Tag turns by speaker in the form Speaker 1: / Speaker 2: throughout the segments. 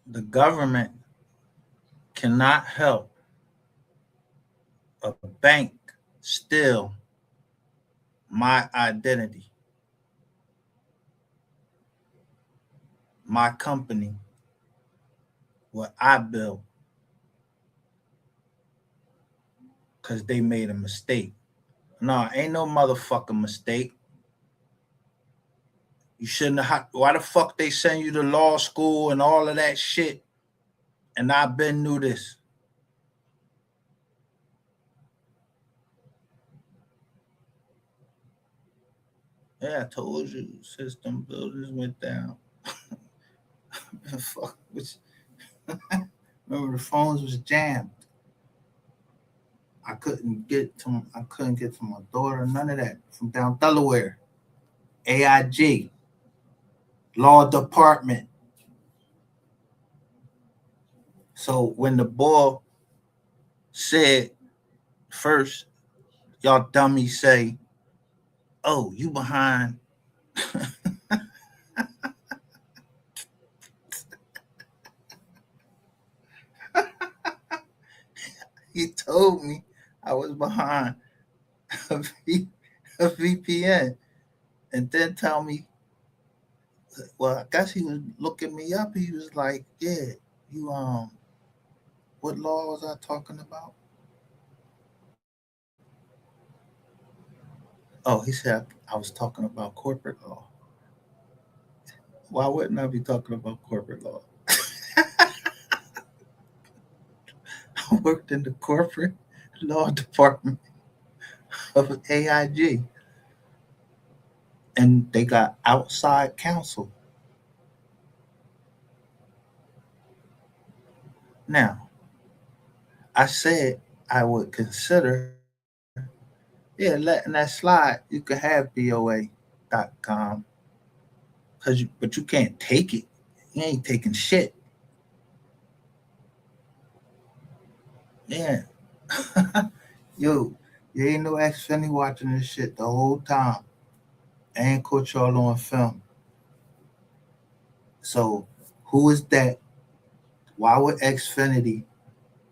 Speaker 1: The government cannot help a bank steal my identity, my company, what I built, because they made a mistake. No, ain't no motherfucking mistake. You shouldn't have. Why the fuck they send you to law school and all of that shit? And I been knew this. Yeah, I told you, system builders went down. Fuck, remember the phones was jammed. I couldn't get to. I couldn't get to my daughter. None of that from down Delaware. AIG, law department. So when the boy said first, y'all dummies say, "Oh, you behind." He told me I was behind a, a VPN, and then tell me, well, I guess he was looking me up. He was like, "Yeah, you what law was I talking about?" Oh, he said I was talking about corporate law. Why wouldn't I be talking about corporate law? I worked in the corporate law department of AIG, and they got outside counsel. Now, I said I would consider, yeah, letting that slide. You could have BOA.com, but you can't take it. You ain't taking shit. Yeah. Yo, you ain't no Xfinity watching this shit the whole time. I ain't caught y'all on film. So who is that? Why would Xfinity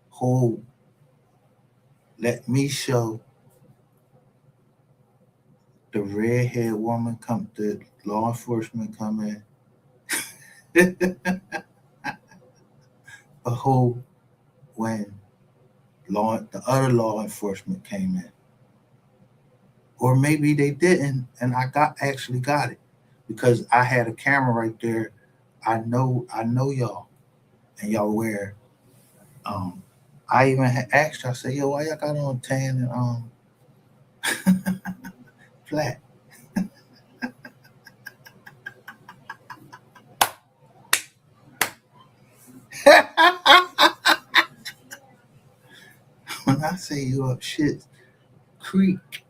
Speaker 1: hold let me show the red haired woman come the law enforcement come in? A whole when the other law enforcement came in. Or maybe they didn't and actually got it. Because I had a camera right there. I know y'all. And y'all wear I even had asked you, I said, yo, why y'all got on tan and flat? When I say you up shit creek,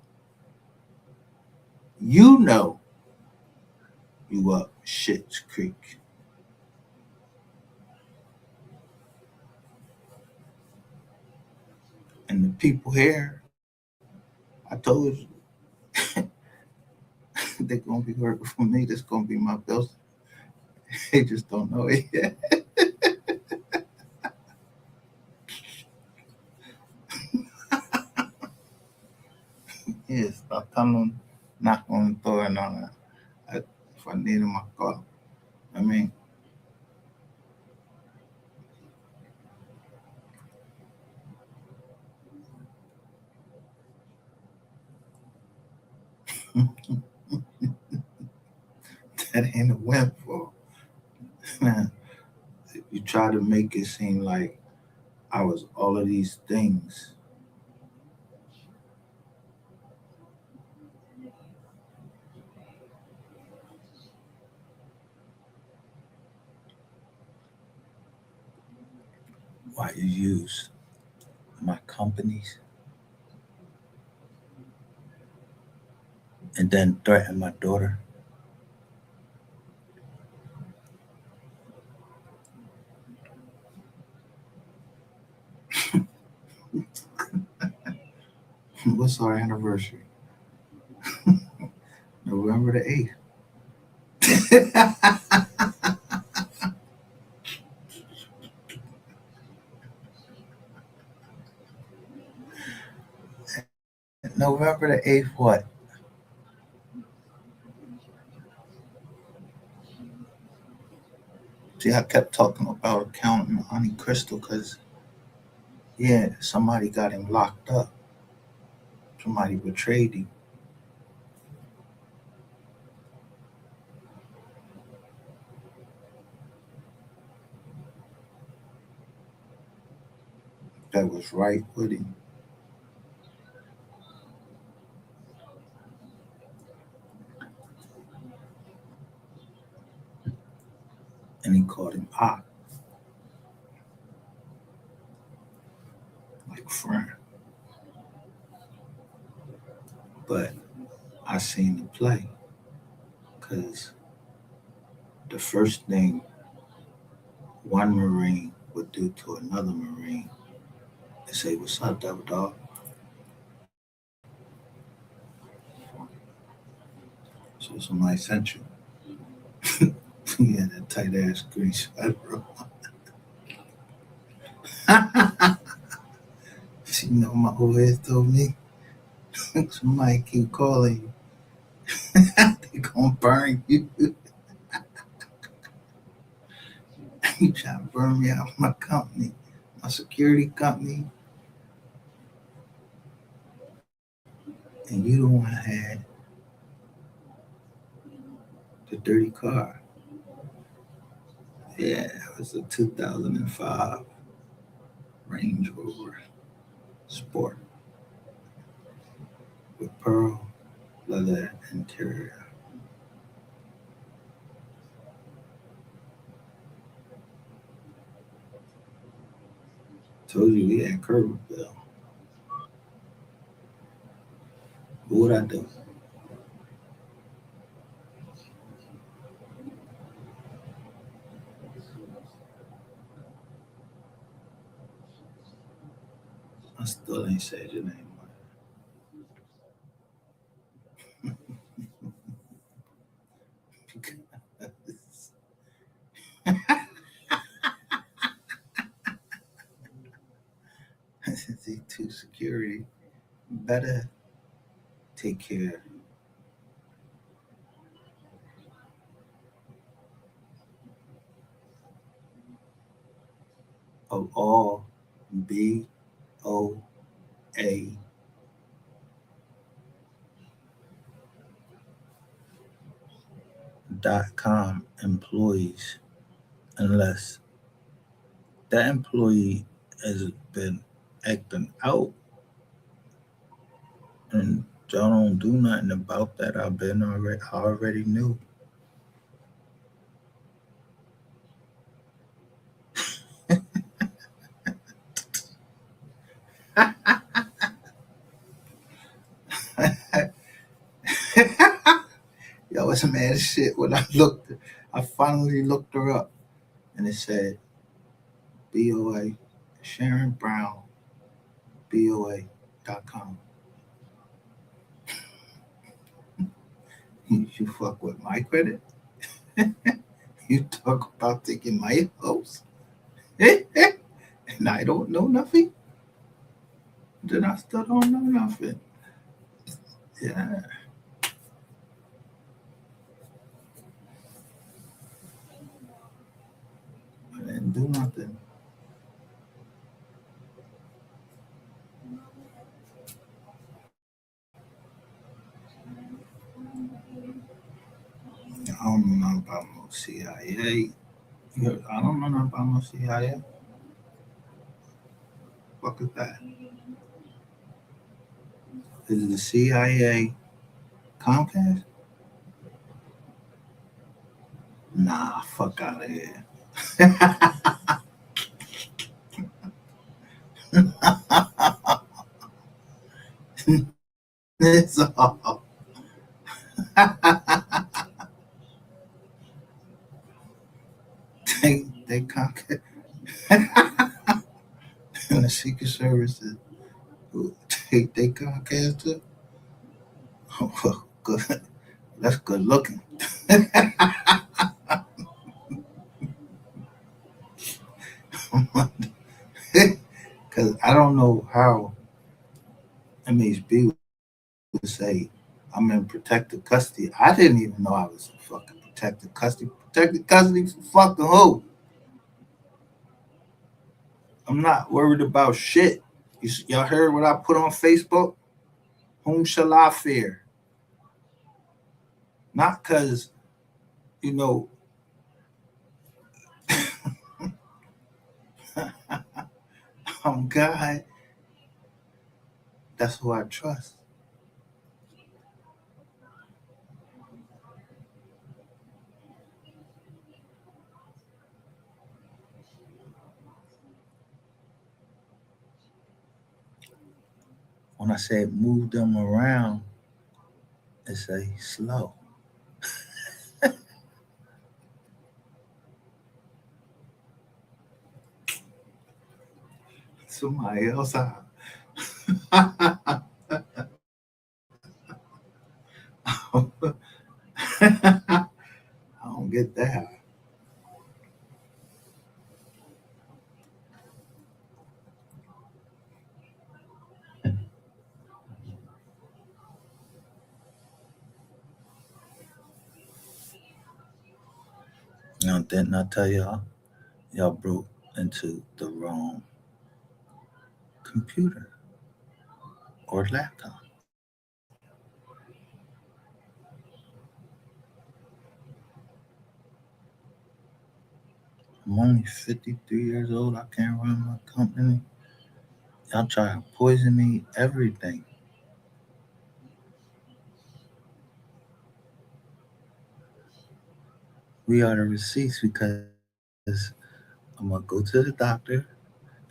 Speaker 1: you know you up shit's creek. And the people here, I told you, they're gonna be working for me. This gonna be my business. They just don't know it yet. I'll tell them, knock on the door and all that. If I need them, I call. I mean, that ain't a windfall. Man, you try to make it seem like I was all of these things. Why you use my companies and then threaten my daughter? What's our anniversary? November the 8th. November the 8th, what? See, I kept talking about accounting Auntie Crystal because, yeah, somebody got him locked up. Somebody betrayed him. That was right with him. And he called him Op, like friend. But I seen the play because the first thing one Marine would do to another Marine is say, "What's up, double dog?" So somebody sent you. Yeah, that tight ass green sweater, bro. You know, my old head told me, somebody keep calling you. They gonna burn you. You trying to burn me out of my company, my security company, and you the one had the dirty car. Yeah, it was a 2005 Range Rover Sport with pearl leather interior. Told you we had curb bill. What would I do? I still ain't said your name. To security, better take care of all BOA.com employees unless that employee has been acting out and y'all don't do nothing about that. I already knew. Yo, was mad as shit when I finally looked her up and it said BOA, Sharon Brown, BOA.com. You fuck with my credit? You talk about taking my house? And I don't know nothing? Then I still don't know nothing. Yeah, I didn't do nothing. I don't know nothing about no CIA. I don't know nothing about no CIA. Fuck is that? Is it the CIA Comcast? Nah, fuck out of here. It's all. They Comcast and the Secret Services. They Comcast too. Oh, good. That's good looking. Because I don't know how MHB would say I'm in protective custody. I didn't even know I was in fucking protective custody. Protective custody for fucking who? I'm not worried about shit. Y'all heard what I put on Facebook? Whom shall I fear? Not because, you know, I'm God. That's who I trust. When I say move them around, it's a slow. Somebody else out. I don't get that. Now, didn't I tell y'all broke into the wrong computer or laptop? I'm only 53 years old. I can't run my company. Y'all try to poison me, everything. We are the receipts because I'm gonna go to the doctor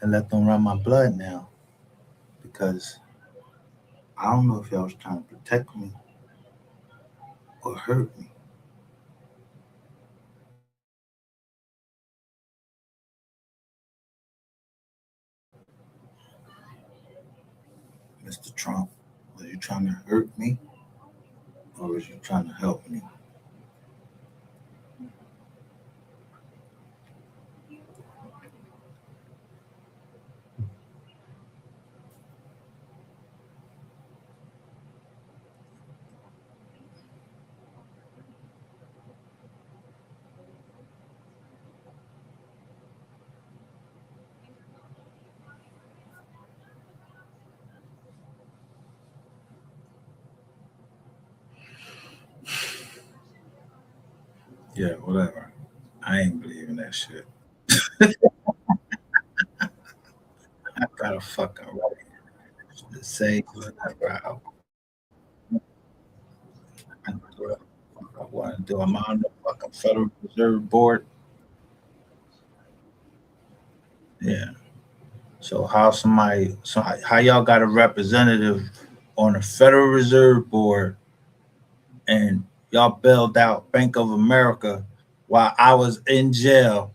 Speaker 1: and let them run my blood now because I don't know if y'all was trying to protect me or hurt me. Mr. Trump, was you trying to hurt me or was you trying to help me? Yeah, whatever. I ain't believing that shit. I got a fucking right to say whatever I do what I want to do. I'm on the fucking Federal Reserve Board. Yeah. So how y'all got a representative on the Federal Reserve Board and y'all bailed out Bank of America while I was in jail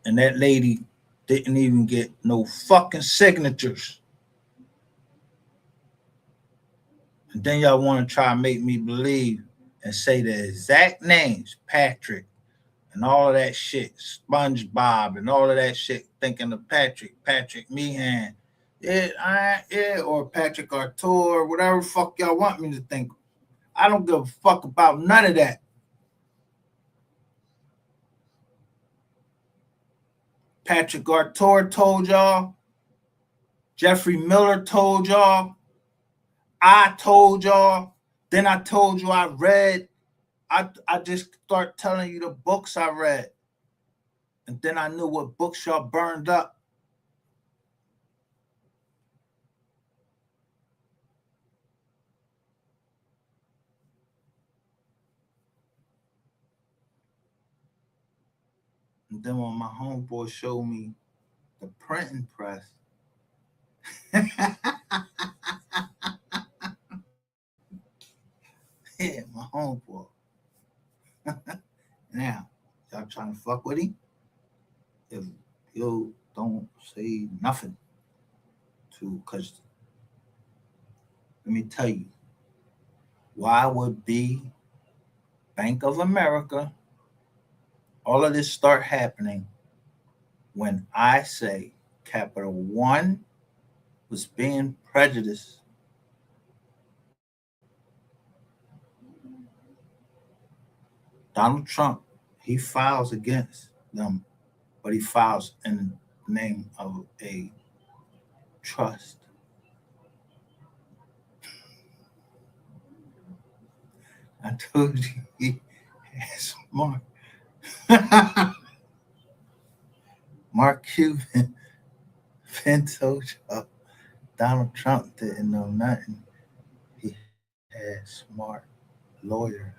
Speaker 1: and that lady didn't even get no fucking signatures. And then y'all want to try and make me believe and say the exact names, Patrick and all of that shit, SpongeBob and all of that shit, thinking of Patrick Meehan. Or Patrick Artur, whatever fuck y'all want me to think. I don't give a fuck about none of that. Patrick Artur told y'all. Jeffrey Miller told y'all. I told y'all. Then I told you I read. I just start telling you the books I read. And then I knew what books y'all burned up. And then when my homeboy showed me the printing press, yeah, my homeboy. Now, y'all trying to fuck with him? If you don't say nothing to, because let me tell you, why would be Bank of America, all of this start happening when I say Capital One was being prejudiced. Donald Trump, he files against them, but he files in the name of a trust. I told you he has smart. Mark Cuban been told you Donald Trump didn't know nothing. He had smart lawyers.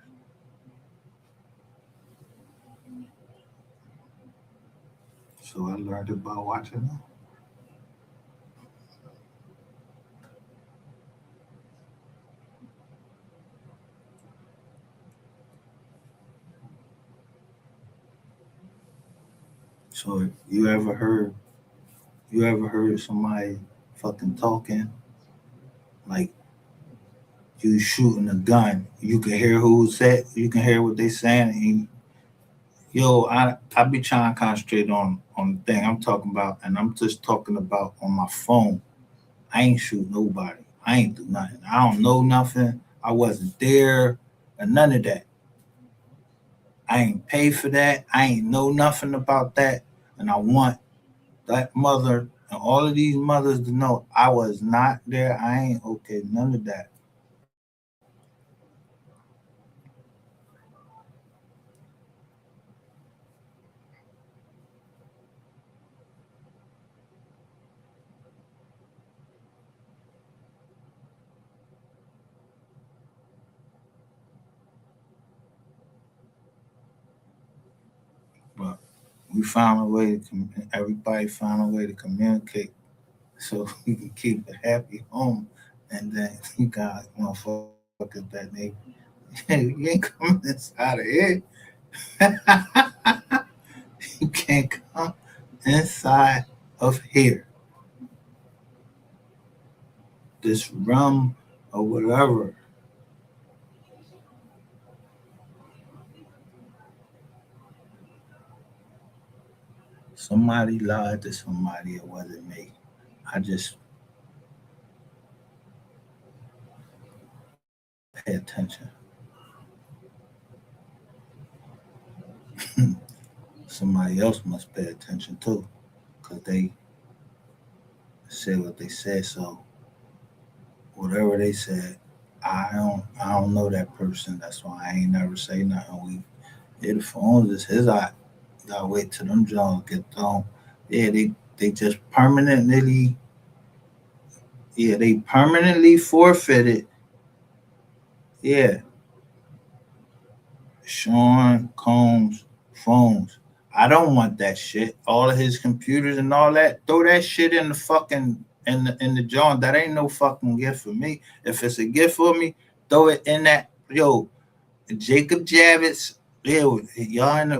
Speaker 1: So I learned about watching them. So you ever heard somebody fucking talking like you shooting a gun? You can hear who's said, you can hear what they saying. And yo, I be trying to concentrate on the thing I'm talking about, and I'm just talking about on my phone. I ain't shoot nobody. I ain't do nothing. I don't know nothing. I wasn't there, and none of that. I ain't pay for that. I ain't know nothing about that, and I want that mother and all of these mothers to know I was not there. I ain't okay. None of that. But we found a way to. Everybody found a way to communicate so we can keep a happy home. And then you got motherfuckers that they you ain't coming inside of here. You can't come inside of here. This rum or whatever. Somebody lied to somebody. It wasn't me. I just pay attention. Somebody else must pay attention too, because they said what they said. So whatever they said, I don't know that person. That's why I ain't never say nothing. We hit the phones is his eye. Gotta wait till them Jones get thrown. Yeah, they just permanently, yeah, they permanently forfeited. Yeah, Sean Combs phones. I don't want that shit. All of his computers and all that. Throw that shit in the fucking in the John. That ain't no fucking gift for me. If it's a gift for me, throw it in that. Yo, Jacob Javits. Yeah, y'all in the,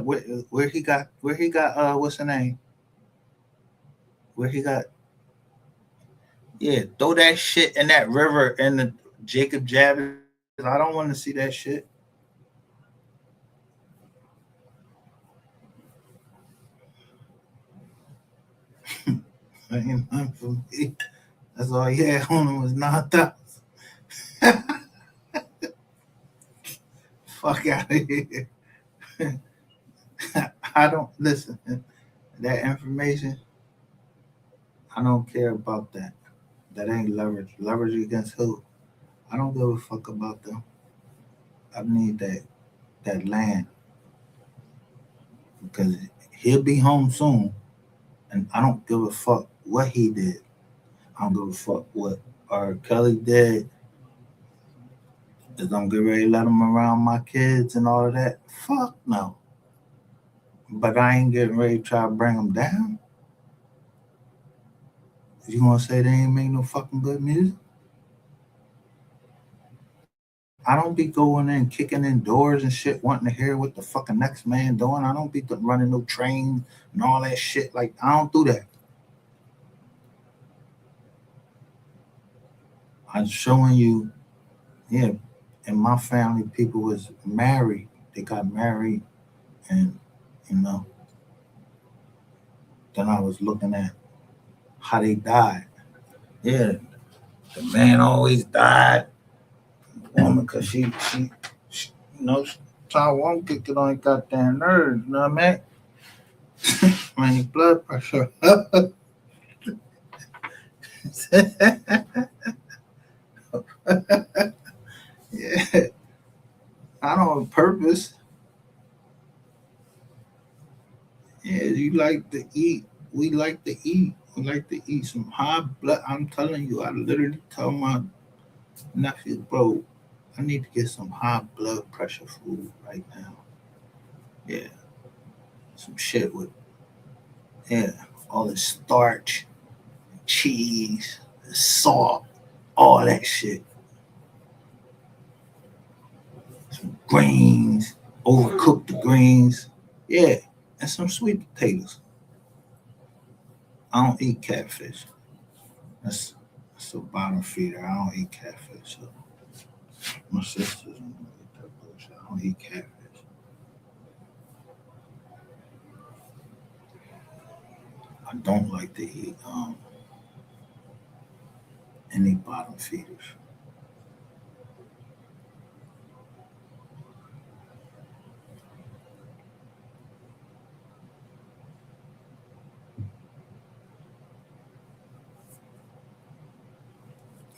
Speaker 1: where he got what's the name? Where he got, yeah, throw that shit in that river in the Jacob Javits. I don't want to see that shit. That ain't nothing for me. That's all he had on him was 9,000. Fuck out of here. I don't listen. That information, I don't care about that. That ain't leverage. Leverage against who? I don't give a fuck about them. I need that land because he'll be home soon, and I don't give a fuck what he did. I don't give a fuck what R. Kelly did. Is I'm getting ready to let him around my kids and all of that. Fuck no. But I ain't getting ready to try to bring them down. You gonna say they ain't make no fucking good music? I don't be going in kicking in doors and shit, wanting to hear what the fucking next man doing. I don't be running no trains and all that shit. Like I don't do that. I'm showing you, yeah. In my family, people was married. They got married, and you know. Then I was looking at how they died. Yeah, the man always died. The woman, cause she Taiwan could get on goddamn nerves. You know what I mean? Man, your blood pressure. Yeah, I don't on purpose. Yeah, you like to eat. We like to eat. We like to eat some high blood. I'm telling you, I literally tell my nephew, bro, I need to get some high blood pressure food right now. Yeah, some shit with yeah, all the starch, cheese, salt, all that shit. Some greens, overcook the greens. Yeah, and some sweet potatoes. I don't eat catfish. That's that's a bottom feeder. I don't eat catfish. So my sisters don't eat that bullshit. I don't eat catfish. I don't like to eat any bottom feeders.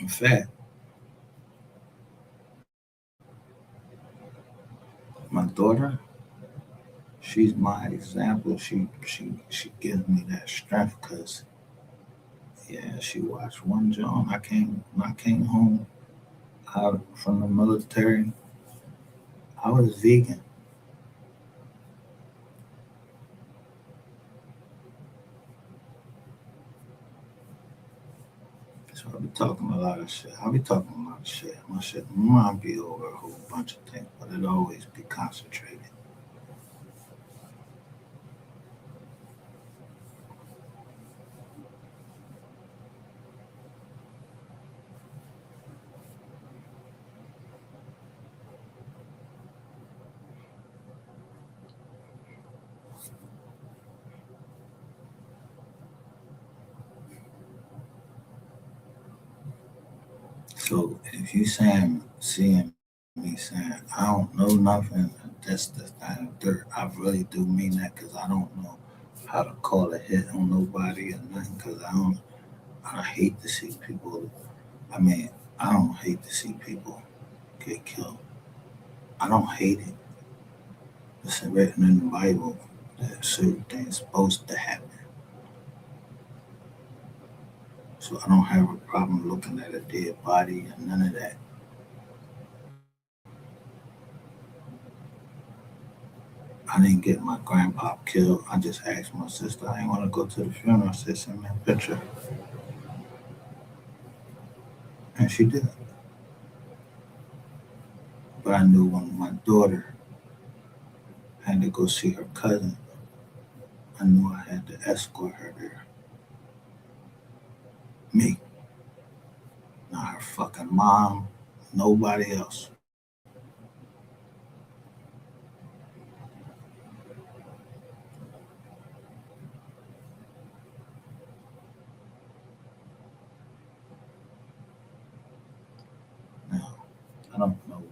Speaker 1: In fact, my daughter, she's my example. She gives me that strength because yeah, she watched one John. I came home out from the military. I was vegan. So I be talking a lot of shit. I be talking a lot of shit. My shit might be over a whole bunch of things, but it always be concentrated. So if you seeing me saying I don't know nothing, this, that, and the third, I really do mean that because I don't know how to call a hit on nobody or nothing. Because I hate to see people. I mean, I don't hate to see people get killed. I don't hate it. It's written in the Bible that certain things supposed to happen. So I don't have a problem looking at a dead body and none of that. I didn't get my grandpa killed. I just asked my sister. I didn't want to go to the funeral. I said, send me a picture. And she did. But I knew when my daughter had to go see her cousin, I knew I had to escort her there. Me, not her fucking mom, nobody else.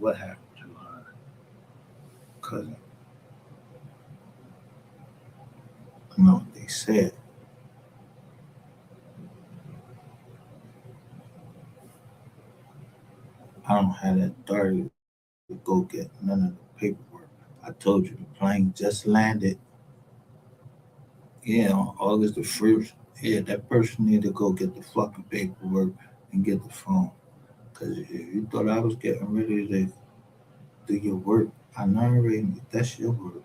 Speaker 1: what happened to her cousin. I know what they said. I don't have that authority to go get none of the paperwork. I told you the plane just landed. Yeah, on August the 1st. Yeah, that person need to go get the fucking paperwork and get the phone. Because if you thought I was getting ready to do your work, I know already that's your work.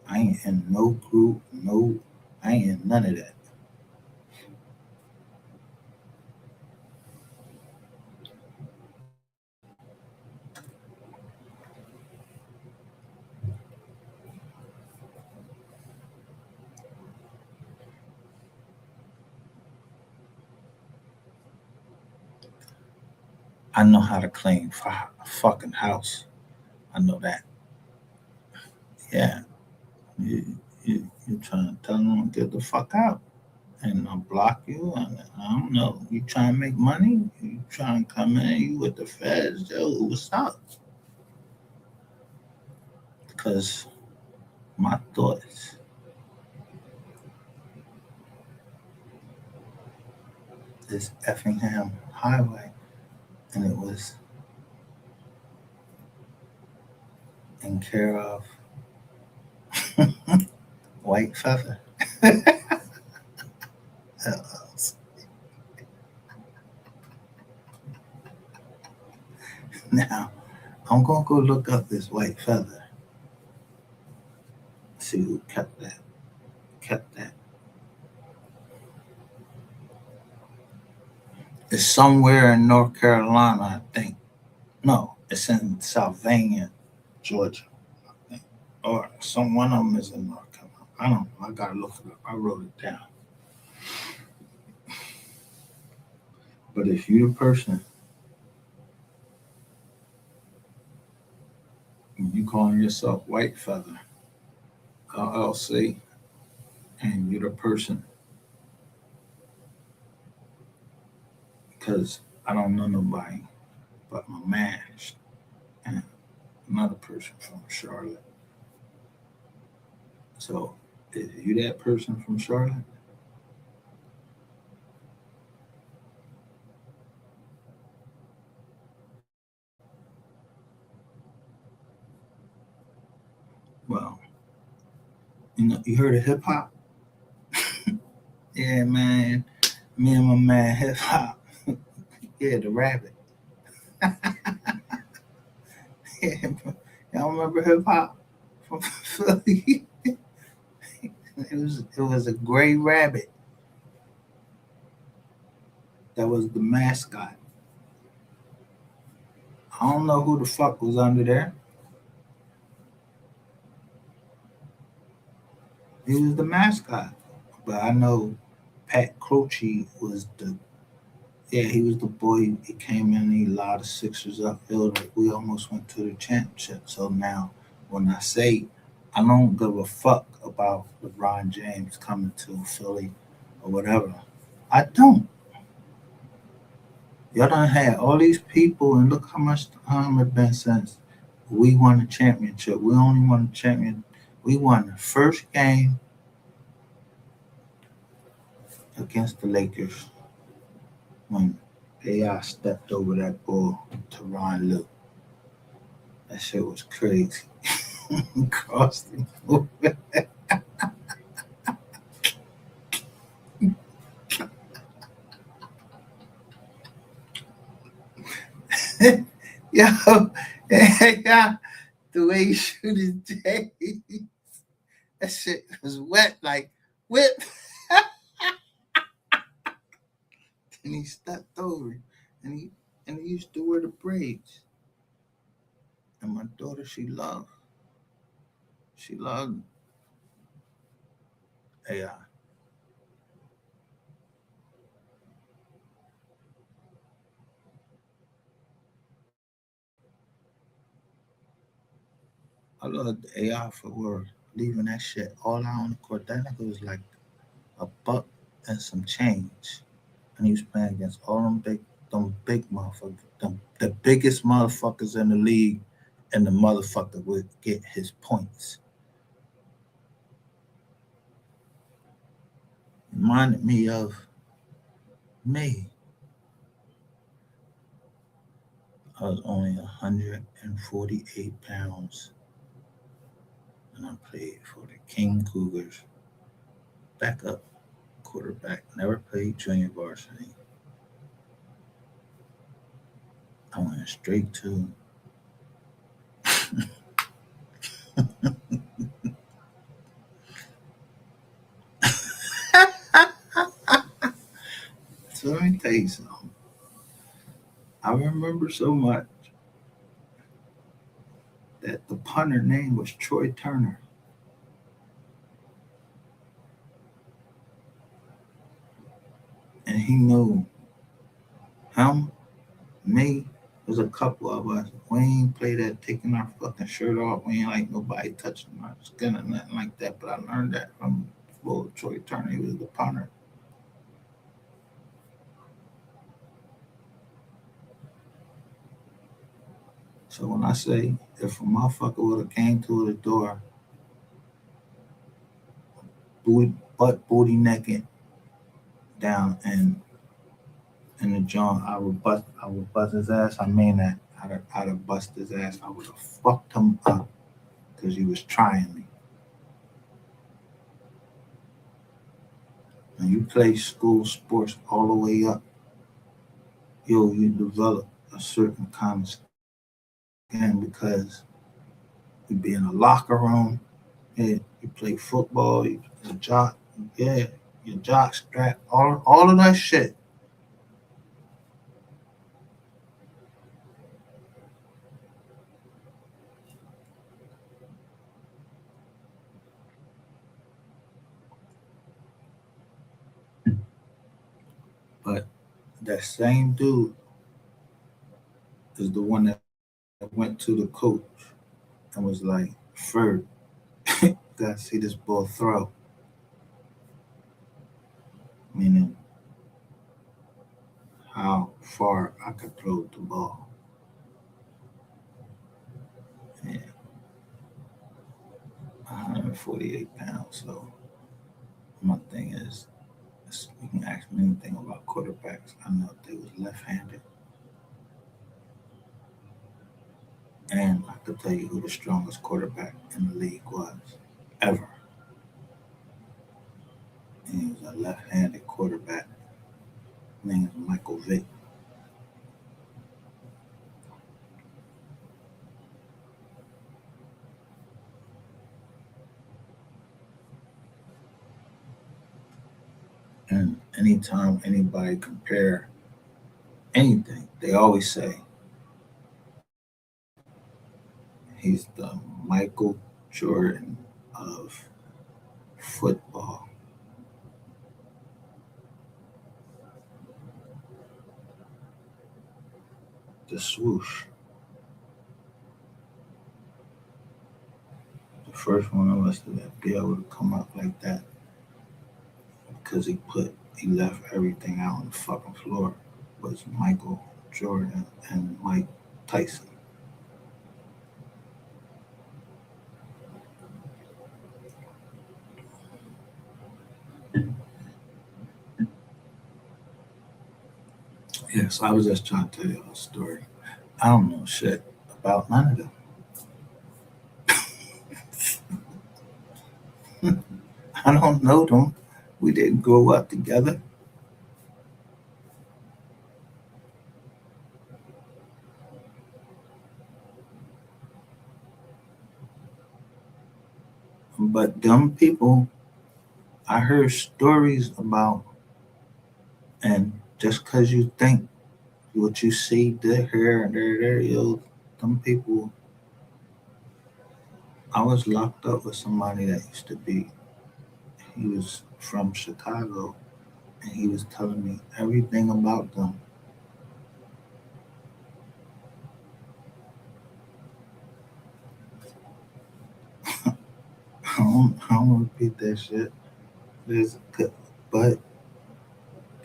Speaker 1: I ain't in no group, no, I ain't in none of that. I know how to clean a fucking house. I know that. Yeah, you, you trying to tell them to get the fuck out and I'll block you. And I don't know. You trying to make money? You trying to come in? You with the feds? Yo, what's up? Because my thoughts, this Effingham Highway, and it was in care of White Feather. Now, I'm gonna go look up this White Feather, see who kept that. Kept that. It's somewhere in North Carolina, I think. No, it's in Sylvania, Georgia, I think. Or some one of them is in North Carolina. I don't know. I gotta look it up. I wrote it down. But if you the person, you calling yourself White Feather LLC, and you're the person, because I don't know nobody but my man and another person from Charlotte. So, is you that person from Charlotte? Well, you heard of hip hop? Yeah, man. Me and my man hip hop. Yeah, the rabbit. Yeah, y'all remember hip hop from Philly? It was a gray rabbit that was the mascot. I don't know who the fuck was under there. He was the mascot, but I know Pat Croce was the. Yeah, he was the boy. He came in. He allowed the Sixers uphill. We almost went to the championship. So now, when I say I don't give a fuck about LeBron James coming to Philly or whatever, I don't. Y'all done had all these people, and look how much time it been since we won the championship. We only won the champion. We won the first game against the Lakers when AI stepped over that ball to Ron Lue. That shit was crazy. Crossed him over. Yo, yeah, the way he shoot his J, that shit was wet like whip. And he stepped over and he used to wear the braids. And my daughter, she loved AI. I loved AI for work. Leaving that shit all out on the court. That nigga was like a buck and some change. And he was playing against all them big. them big motherfuckers, the biggest motherfuckers in the league, and the motherfucker would get his points. Reminded me of me. I was only 148 pounds, and I played for the King Cougars, backup quarterback. Never played junior varsity. I went straight to So let me tell you something. I remember so much that the punter name was Troy Turner. And he knew him, me, there's a couple of us. We ain't play that taking our fucking shirt off. We ain't like nobody touching our skin or nothing like that. But I learned that from Troy Turner. He was the punter. So when I say if a motherfucker would have came to the door, booty naked down and in the joint, I would bust his ass. I mean that. I'd have bust his ass. I would have fucked him up because he was trying me. When you play school sports all the way up, you develop a certain kind of skin because you be in a locker room, yeah, you play football, you jock, yeah, your jock strap, all of that shit. But that same dude is the one that went to the coach and was like, Ferg, gotta see this ball throw. Meaning how far I could throw the ball. Yeah, 148 pounds. So my thing is, you can ask me anything about quarterbacks. I know they was left-handed, and I could tell you who the strongest quarterback in the league was ever. And he was a left-handed quarterback. His name is Michael Vick. And anytime anybody compare anything, they always say he's the Michael Jordan of football. The swoosh. The first one of us to be able to come up like that because he left everything out on the fucking floor was Michael Jordan and Mike Tyson. Yes, I was just trying to tell you a story. I don't know shit about none of them. I don't know them. We didn't grow up together. But them people, I heard stories about, and just because you think what you see here and there, them people. I was locked up with somebody that used to be. He was from Chicago, and he was telling me everything about them. I don't repeat that shit. There's good, but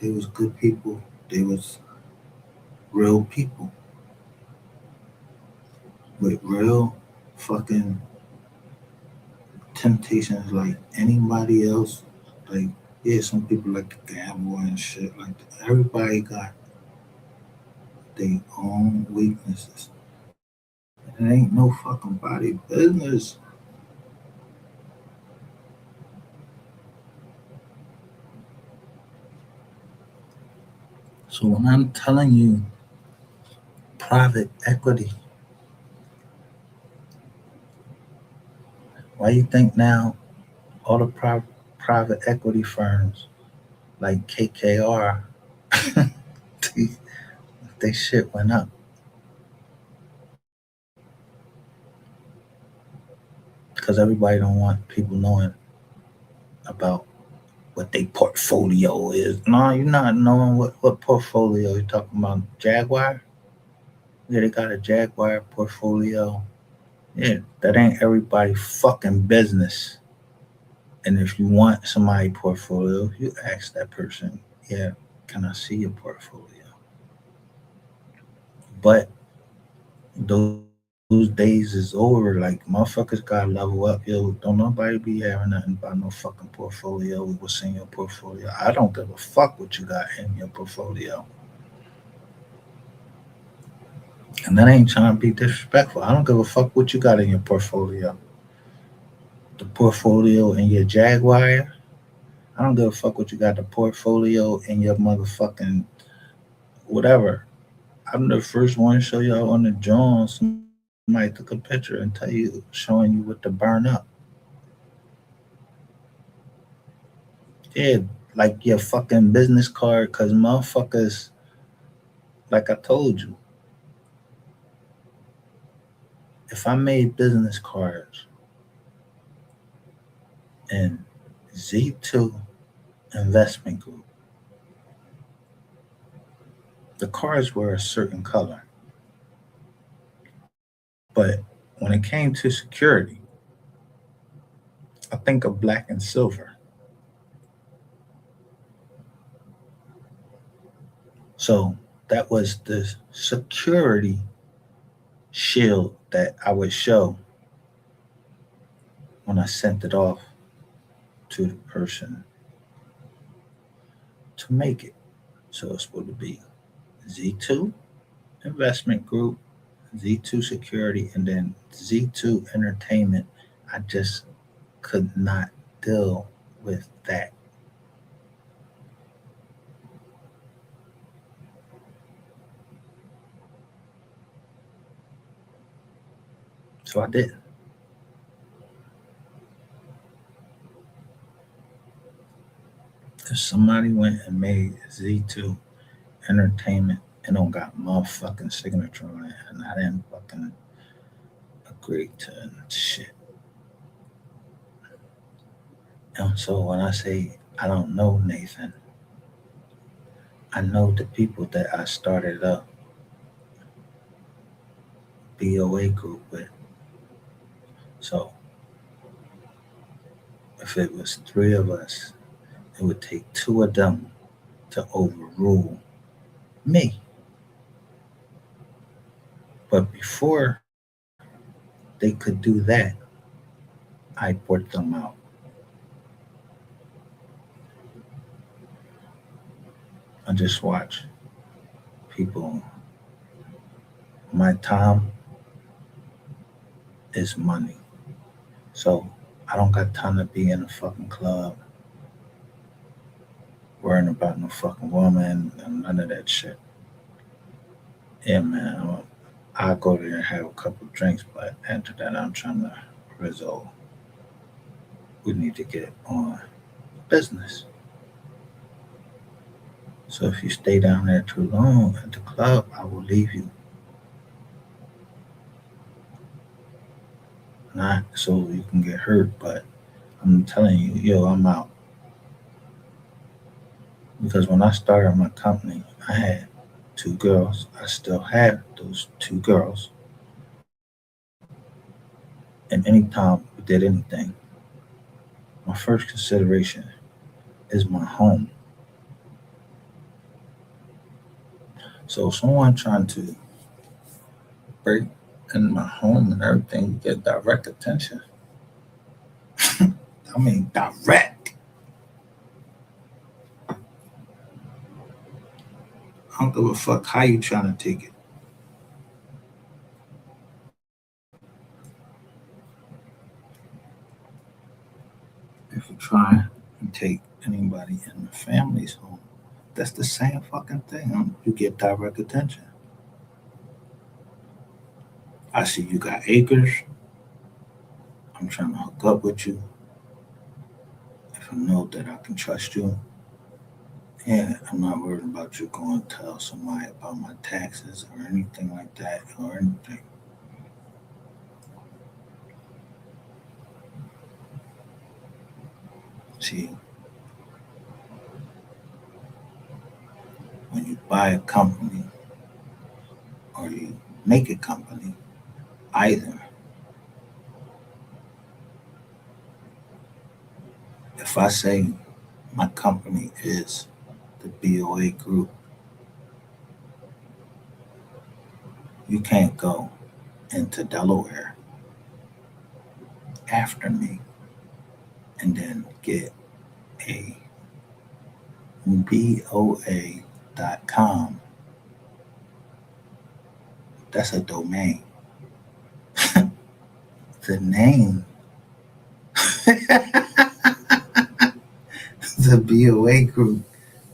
Speaker 1: they was good people. They was real people with real fucking temptations like anybody else. Like, yeah, some people like to gamble and shit like that. Everybody got their own weaknesses. And it ain't no fucking body business. So when I'm telling you private equity, why you think now all the private equity firms like KKR, they, they shit went up because everybody don't want people knowing about what their portfolio is. No, you're not knowing what portfolio you're talking about. Jaguar? Yeah, they got a Jaguar portfolio. Yeah, that ain't everybody fucking business. And if you want somebody portfolio, you ask that person, yeah, can I see your portfolio? But those days is over. Like motherfuckers gotta level up. Yo, don't nobody be having nothing about no fucking portfolio. What's in your portfolio? I don't give a fuck what you got in your portfolio. And that ain't trying to be disrespectful. I don't give a fuck what you got in your portfolio. The portfolio in your Jaguar. I don't give a fuck what you got. The portfolio in your motherfucking whatever. I'm the first one to show y'all on the drone. Somebody took a picture and tell you, showing you what to burn up. Yeah, like your fucking business card, cause motherfuckers, like I told you, if I made business cards in Z2 Investment Group, the cards were a certain color, but when it came to security, I think of black and silver. So that was the security shield that I would show when I sent it off to the person to make it. So it's supposed to be Z2 Investment Group, Z2 Security, and then Z2 Entertainment. I just could not deal with that. So I did. If somebody went and made Z2 Entertainment and don't got motherfucking signature on it, and I didn't fucking agree to shit. And so when I say I don't know Nathan, I know the people that I started up BOA group with. So if it was three of us, it would take two of them to overrule me. But before they could do that, I brought them out. I just watch people. My time is money. So I don't got time to be in a fucking club worrying about no fucking woman and none of that shit. Yeah, man. I'll go there and have a couple drinks, but after that, I'm trying to resolve. We need to get on business. So if you stay down there too long at the club, I will leave you. Not so you can get hurt, but I'm telling you, yo, I'm out. Because when I started my company, I had two girls. I still have those two girls. And anytime we did anything, my first consideration is my home. So someone trying to break in my home and everything, you get direct attention. I mean, direct. I don't give a fuck how you trying to take it. If you try and take anybody in the family's home, that's the same fucking thing. You get direct attention. I see you got acres. I'm trying to hook up with you. If I know that I can trust you, yeah, I'm not worried about you going to tell somebody about my taxes or anything like that or anything. See, when you buy a company or you make a company, either if I say my company is the BOA group, you can't go into Delaware after me and then get a BOA.com. That's a domain. The name, the BOA group,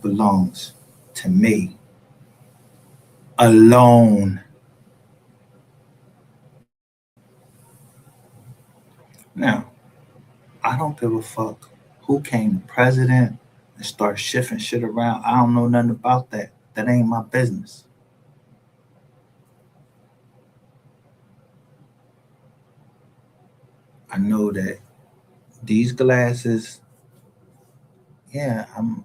Speaker 1: belongs to me alone. Now, I don't give a fuck who came president and start shifting shit around. I don't know nothing about that. That ain't my business. I know that these glasses, yeah, I'm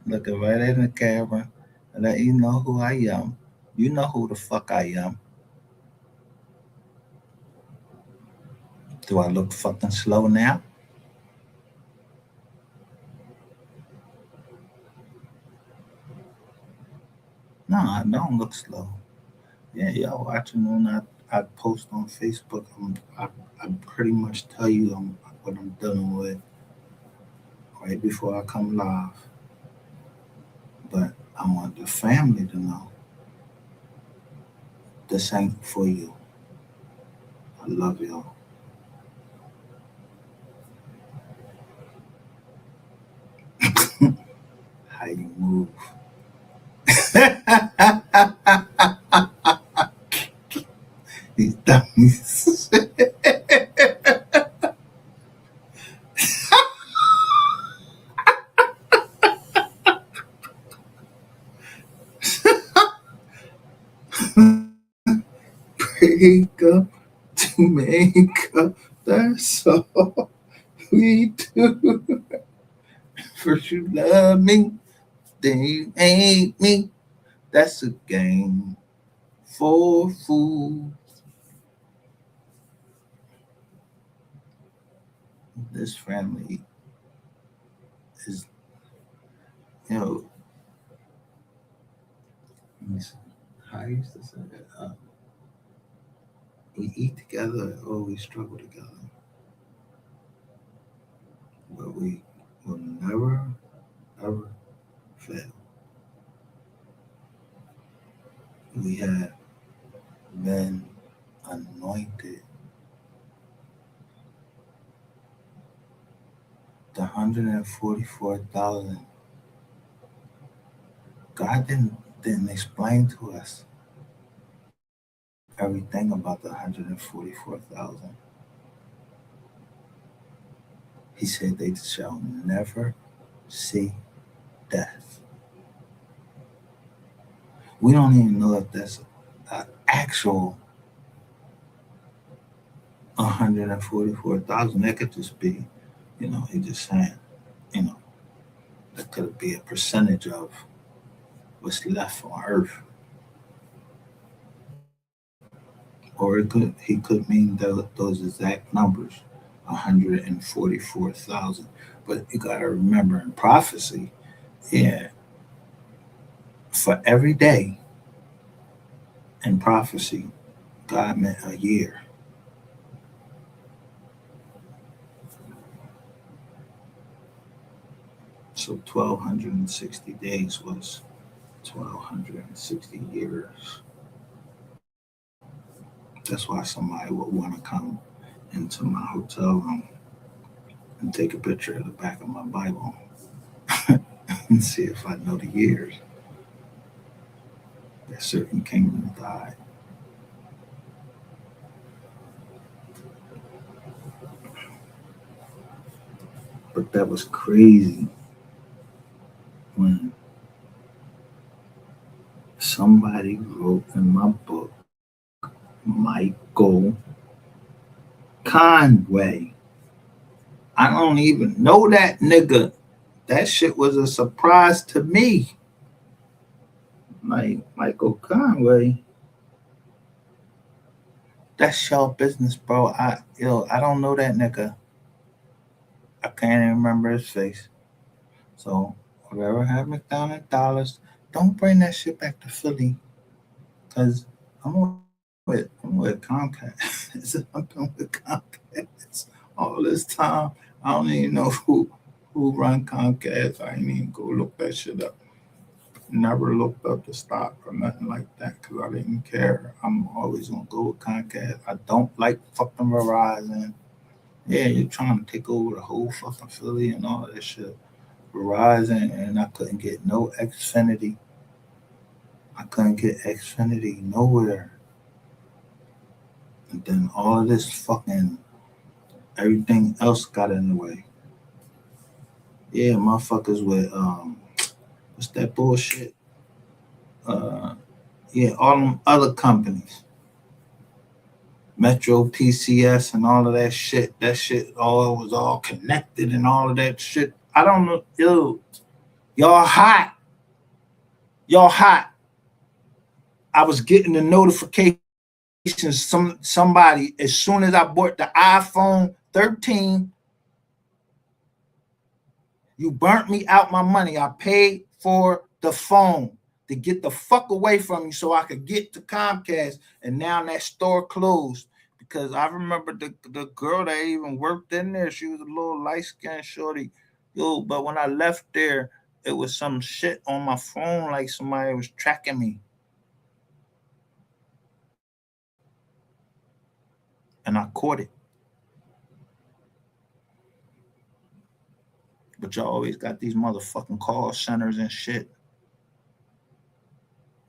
Speaker 1: looking right in the camera and let you know who I am. You know who the fuck I am. Do I look fucking slow now? No, I don't look slow. Yeah, y'all watching when I post on Facebook. I pretty much tell you what I'm dealing with right before I come live. But I want the family to know this ain't for you. I love y'all. How you move. These dummies. Break up to make up. That's all we do. First you love me, then you hate me. That's a game for fools. This family is, you know, how I used to say that. We eat together or we struggle together, but we will never, ever fail. We have been anointed. The 144,000. God didn't explain to us everything about the 144,000. He said they shall never see death. We don't even know if that's an actual 144,000. That could just be, he just saying, you know, that could be a percentage of what's left on Earth, or he could mean those exact numbers, 144,000. But you got to remember in prophecy, yeah, For every day in prophecy, God meant a year. So 1,260 days was 1,260 years. That's why somebody would want to come into my hotel room and take a picture of the back of my Bible and see if I know the years that certain kingdoms died. But that was crazy when somebody wrote in my book, Michael Conway. I don't even know that nigga. That shit was a surprise to me. Like Michael Conway, that's your business, bro. I don't know that nigga. I can't even remember his face. So whatever happened McDonald's dollars, don't bring that shit back to Philly, cause I'm with Conquest. I've been with Conquest all this time. I don't even know who run Conquest. I ain't even go look that shit up. Never looked up the stock or nothing like that because I didn't care. I'm always gonna go with Conquest. I don't like fucking Verizon. Yeah, you're trying to take over the whole fucking Philly and all that shit. Verizon, and I couldn't get no Xfinity. I couldn't get Xfinity nowhere. And then all of this fucking everything else got in the way. Yeah, motherfuckers with what's that bullshit? Uh yeah, all them other companies. Metro PCS and all of that shit. That shit all was all connected and all of that shit. I don't know. Yo, y'all hot. Y'all hot. I was getting the notifications. Somebody, as soon as I bought the iPhone 13, you burnt me out my money. I paid for the phone to get the fuck away from you so I could get to Comcast. And now that store closed. Because I remember the girl that even worked in there, she was a little light-skinned shorty. Yo, but when I left there, it was some shit on my phone like somebody was tracking me. And I caught it. But y'all always got these motherfucking call centers and shit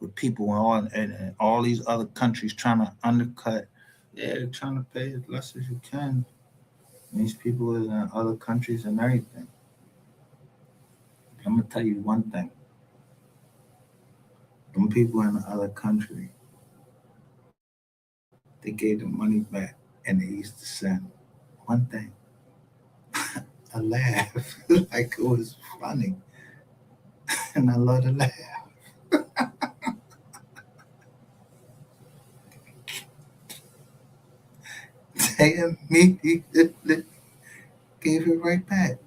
Speaker 1: with people in all these other countries trying to undercut. Yeah, they're trying to pay as less as you can. And these people in other countries and everything. I'm gonna tell you one thing. Them people in the other country, they gave the money back and they used to send one thing. A laugh. Like it was funny. And I love to laugh. They immediately gave it right back.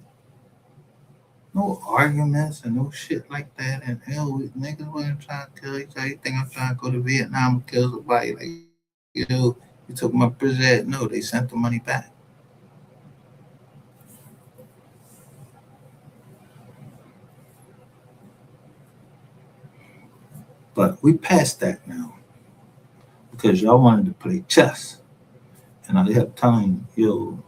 Speaker 1: No arguments and no shit like that. And hell, niggas wasn't trying to kill each other. You think I'm trying to go to Vietnam and kill somebody? Like, you took my prison. No, they sent the money back. But we passed that now because y'all wanted to play chess. And I kept telling you, yo,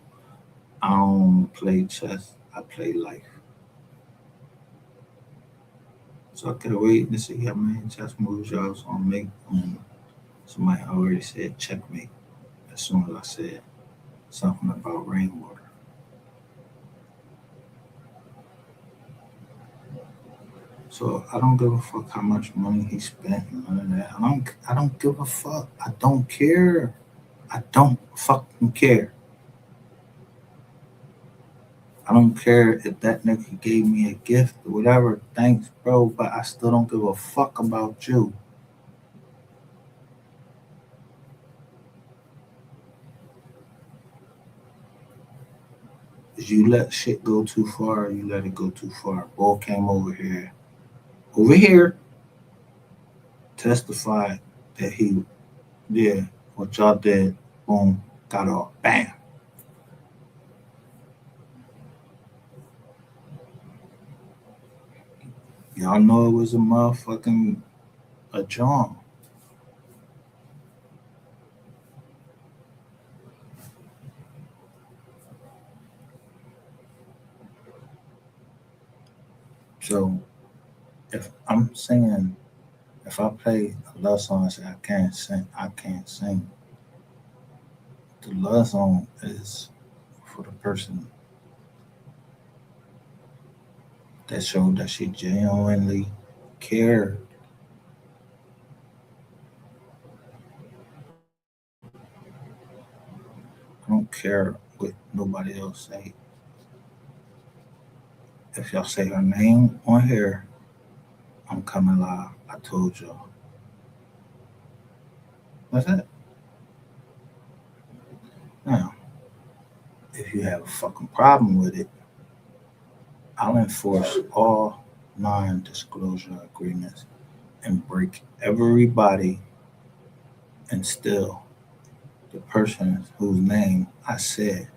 Speaker 1: I don't play chess. I play life. So I could wait and see how many chess moves y'all was gonna make. Somebody already said checkmate as soon as I said something about rainwater. So I don't give a fuck how much money he spent and none of that. I don't give a fuck. I don't care. I don't fucking care. I don't care if that nigga gave me a gift or whatever. Thanks, bro. But I still don't give a fuck about you. If you let shit go too far, you let it go too far. Ball came over here. Over here. testified that he did what y'all did. Boom, got off. Bam. Y'all know it was a motherfucking a John. So if I'm singing, if I play a love song and say I can't sing, I can't sing. The love song is for the person that showed that she genuinely cared. I don't care what nobody else say. If y'all say her name on here, I'm coming live. I told y'all. That's it. Now, if you have a fucking problem with it, I'll enforce all non-disclosure agreements and break everybody, and still the person whose name I said,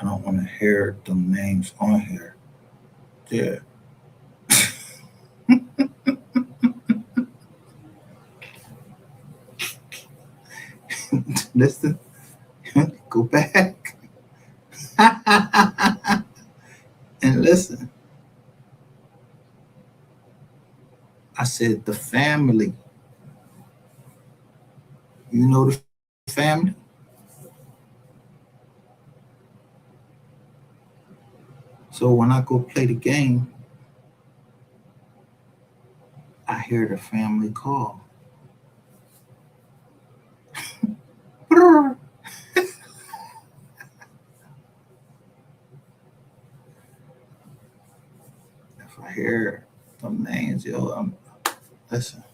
Speaker 1: I don't want to hear them names on here. Yeah. Listen, go back and listen. I said the family. You know the family? So when I go play the game, I hear the family call. If I hear them names, yo, listen.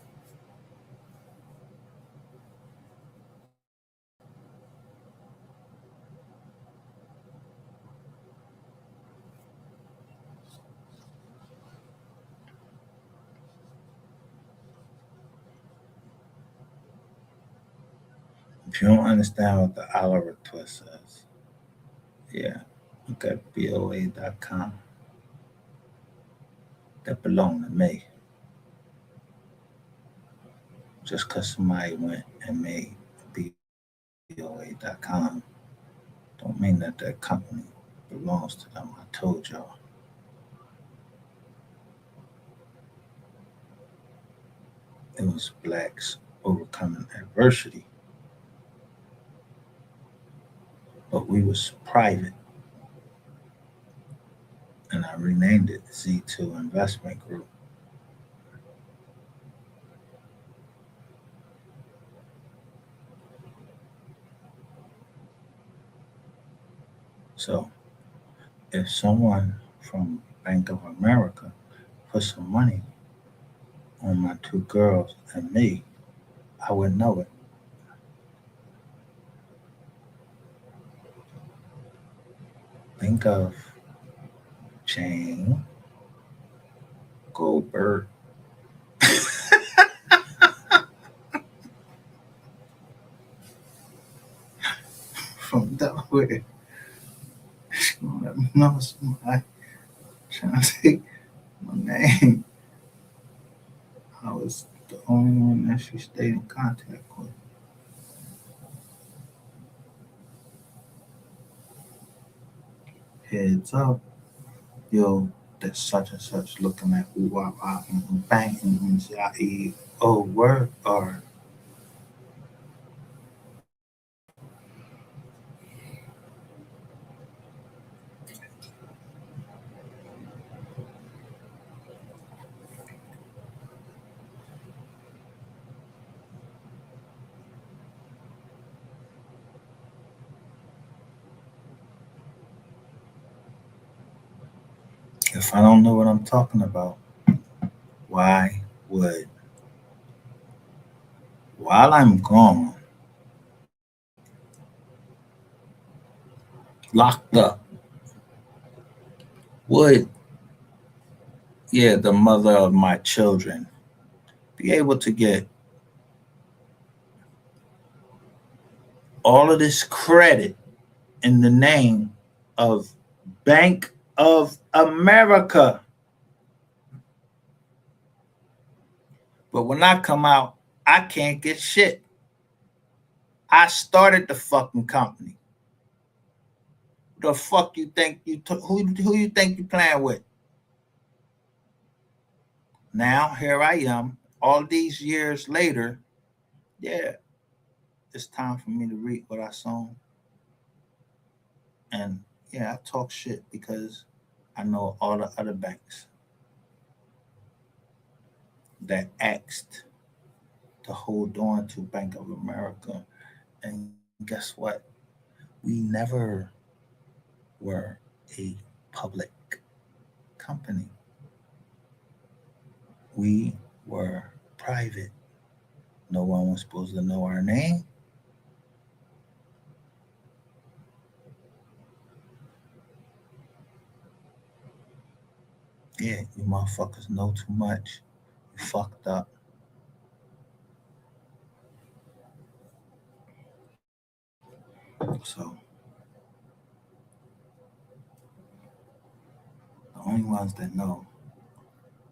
Speaker 1: If you don't understand what the Oliver twist is, yeah, look at BOA.com. That belong to me. Just because somebody went and made BOA.com don't mean that that company belongs to them. I told y'all. It was blacks overcoming adversity, but we was private, and I renamed it Z2 Investment Group. So if someone from Bank of America put some money on my two girls and me, I would know it. Think of Jane Goldberg from Delaware. She gonna let me know somebody trying to take my name. I was the only one that she stayed in contact with. Heads up, yo, that's such and such looking at who I bang and say, oh, word, or if I don't know what I'm talking about, why would, while I'm gone, locked up, would, yeah, the mother of my children be able to get all of this credit in the name of Bank of America. But when I come out, I can't get shit. I started the fucking company. The fuck you think who you think you playing with? Now here I am, all these years later. Yeah, it's time for me to read what I sown. And yeah, I talk shit because I know all the other banks that asked to hold on to Bank of America. And guess what? We never were a public company. We were private. No one was supposed to know our name. Yeah, you motherfuckers know too much. You fucked up. So the only ones that know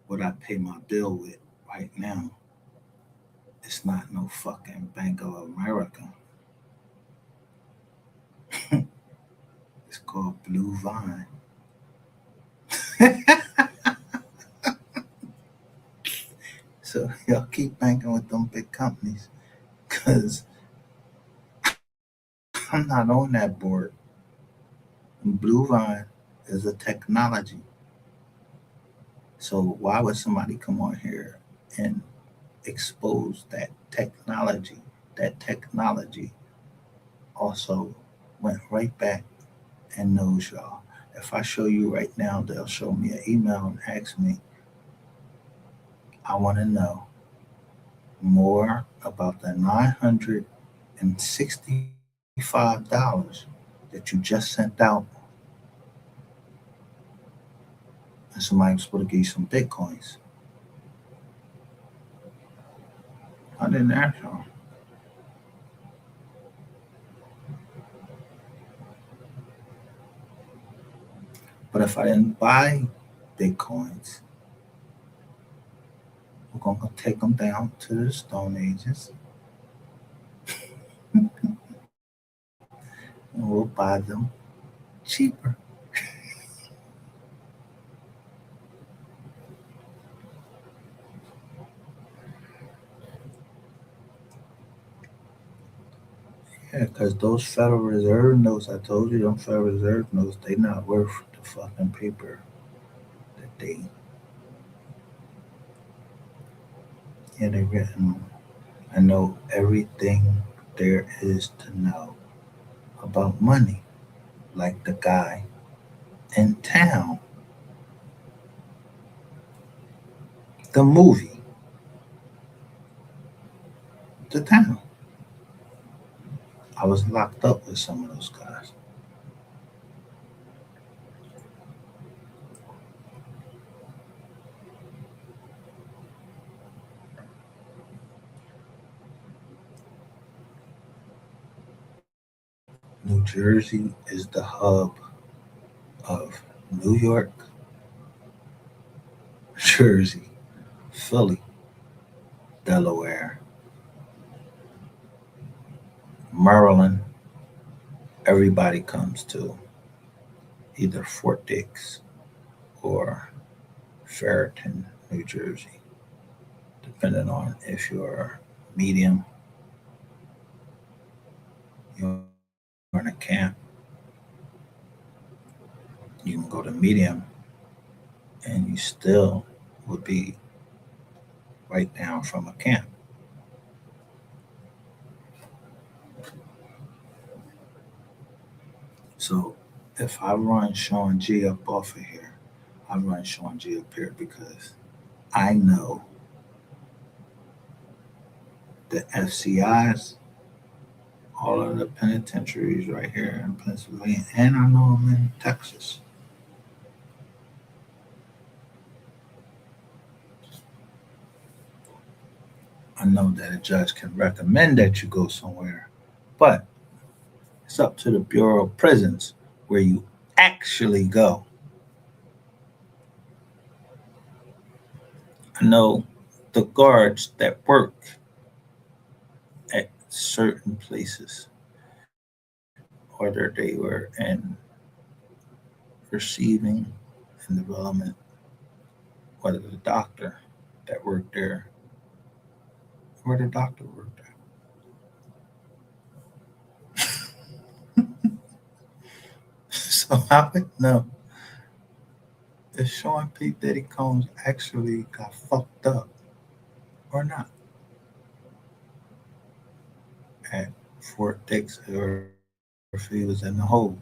Speaker 1: what I pay my bill with right now, it's not no fucking Bank of America. It's called Blue Vine. So y'all keep banking with them big companies, cause I'm not on that board. And Blue Vine is a technology. So why would somebody come on here and expose that technology? That technology also went right back and knows y'all. If I show you right now, they'll show me an email and ask me, I want to know more about the $965 that you just sent out. And somebody was supposed to give you some bitcoins. I didn't ask y'all. But if I didn't buy bitcoins, we're going to take them down to the Stone Ages and we'll buy them cheaper. Yeah, because those Federal Reserve notes, I told you, them Federal Reserve notes, they not worth the fucking paper that they written on. I know everything there is to know about money, like the guy in town, the movie, the town. I was locked up with some of those guys. New Jersey is the hub of New York, Jersey, Philly, Delaware, Maryland. Everybody comes to either Fort Dix or Ferriton, New Jersey, depending on if you're medium, you're in a camp, you can go to medium and you still would be right down from a camp. So if I run Sean G up off of here, I run Sean G up here because I know the FCIs, all of the penitentiaries right here in Pennsylvania, and I know them in Texas. I know that a judge can recommend that you go somewhere, but It's up to the Bureau of Prisons where you actually go. I know the guards that work at certain places, whether they were in receiving and development, whether the doctor that worked there, where the doctor worked at. So I would know if Sean P. Diddy Combs actually got fucked up or not at Fort Dix or if he was in the hole.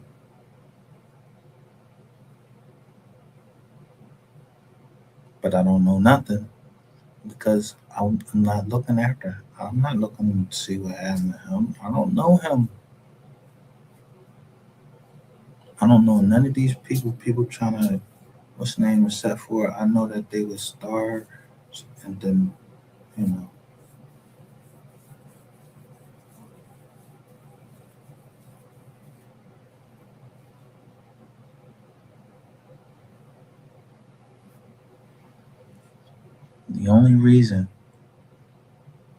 Speaker 1: But I don't know nothing because I'm not looking after. I'm not looking to see what happened to him. I don't know him. I don't know none of these people. People trying to, what's the name was set for? I know that they were stars, and then you know the only reason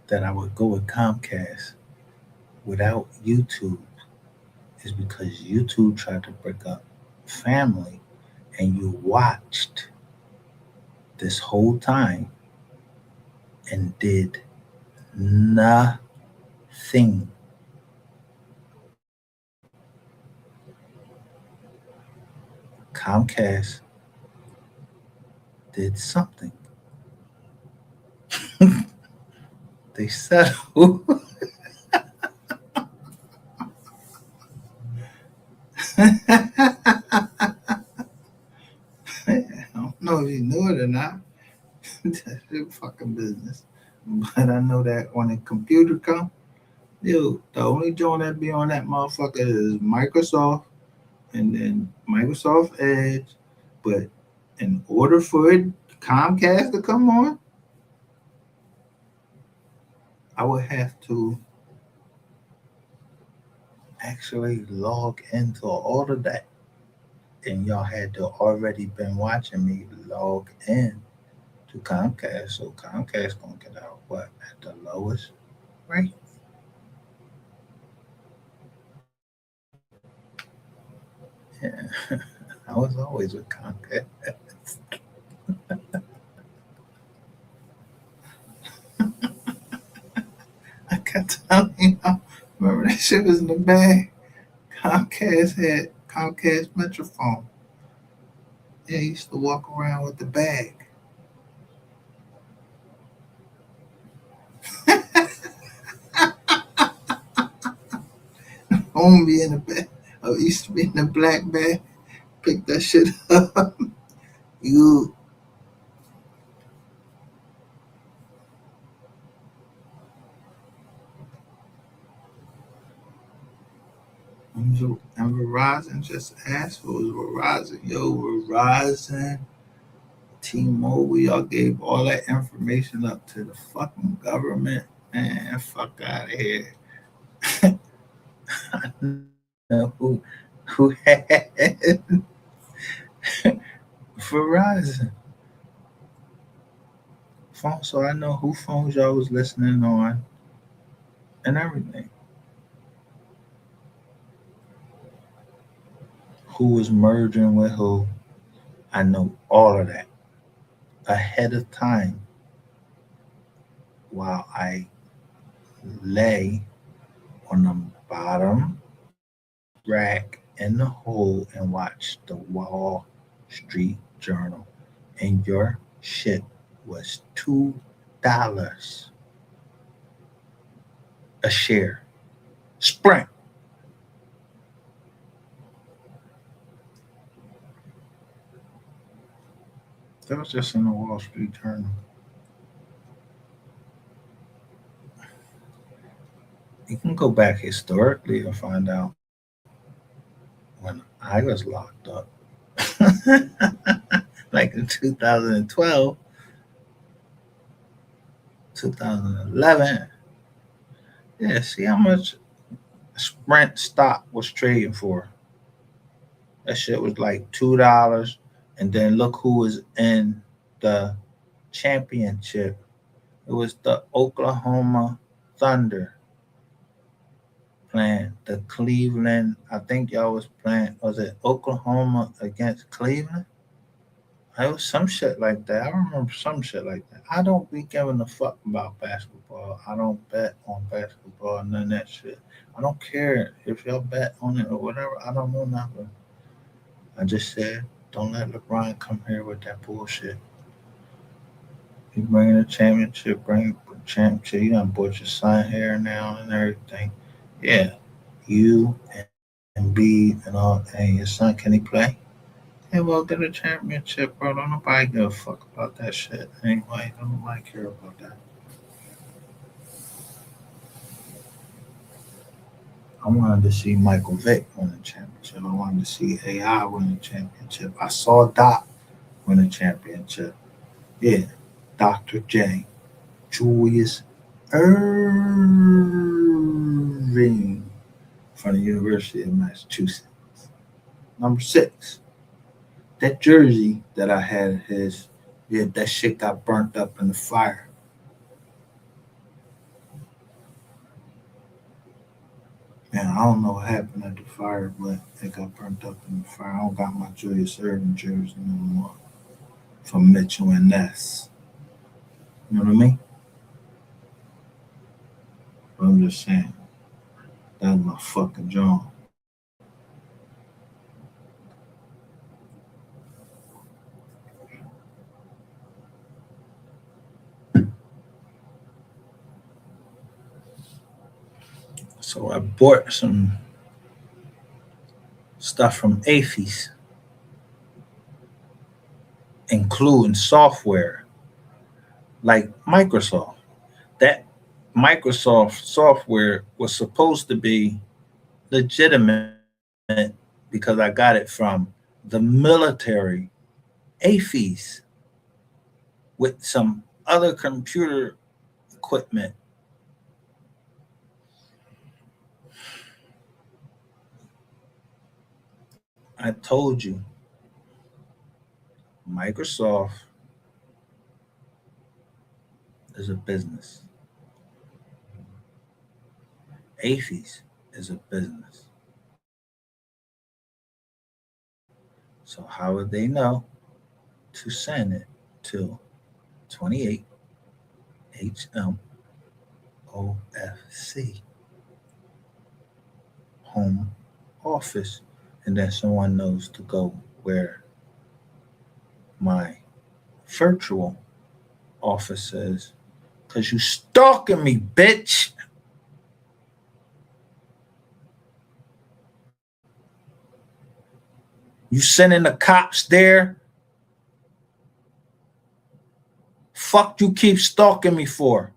Speaker 1: that I would go with Comcast without YouTube is because YouTube tried to break up family, and you watched this whole time and did nothing. Comcast did something. They settled. I don't know if you knew it or not. That's your fucking business. But I know that when a computer come, yo, the only joint that be on that motherfucker is Microsoft and then Microsoft Edge. But in order for it Comcast to come on, I would have to actually log into all of that. And y'all had to already been watching me log in to Comcast. So Comcast gonna get out what at the lowest rate. Yeah. I was always with Conquest. I kept telling you, remember that shit was in the bag. Comcast had Comcast Metrophone. Yeah, he used to walk around with the bag. Home be in the bag. I used to be in the black bag. Pick that shit up. You and Verizon just asked for was Verizon. Yo, Verizon, T-Mobile, y'all gave all that information up to the fucking government. Man, fuck out of here. I know who had Verizon phone, so I know who phones y'all was listening on and everything. Who was merging with who? I know all of that ahead of time while I lay on the bottom rack in the hole and watch the Wall Street Journal. And your shit was $2 a share. Sprint. That was just in the Wall Street Journal. You can go back historically and find out when I was locked up. Like in 2012, 2011. Yeah, see how much Sprint stock was trading for. That shit was like $2. And then look who was in the championship. It was the Oklahoma Thunder playing the Cleveland. I think y'all was playing. Was it Oklahoma against Cleveland? It was some shit like that. I remember some shit like that. I don't be giving a fuck about basketball. I don't bet on basketball, none of that shit. I don't care if y'all bet on it or whatever. I don't know nothing. I just said, don't let LeBron come here with that bullshit. You bringing a championship, bring a championship. You done bought your son hair now and everything. Yeah, you and B and all, and your son, can he play? Hey, well, get a championship, bro. Don't nobody give a fuck about that shit anyway. Don't nobody care about that. I wanted to see Michael Vick win a championship. I wanted to see AI win a championship. I saw Doc win a championship. Yeah, Dr. J. Julius Irving from the University of Massachusetts. Number 6. That jersey that I had his, yeah, that shit got burnt up in the fire. Man, I don't know what happened at the fire, but it got burnt up in the fire. I don't got my Julius Irving jersey no more from Mitchell and Ness. You know what I mean? But I'm just saying, that's my fucking John. So I bought some stuff from AFES, including software like Microsoft. That Microsoft software was supposed to be legitimate because I got it from the military AFES with some other computer equipment. I told you, Microsoft is a business. AFES is a business. So how would they know to send it to 28 HMOFC home office, and then someone knows to go where my virtual office is? Cause you stalking me, bitch. You sending the cops there? Fuck you keep stalking me for.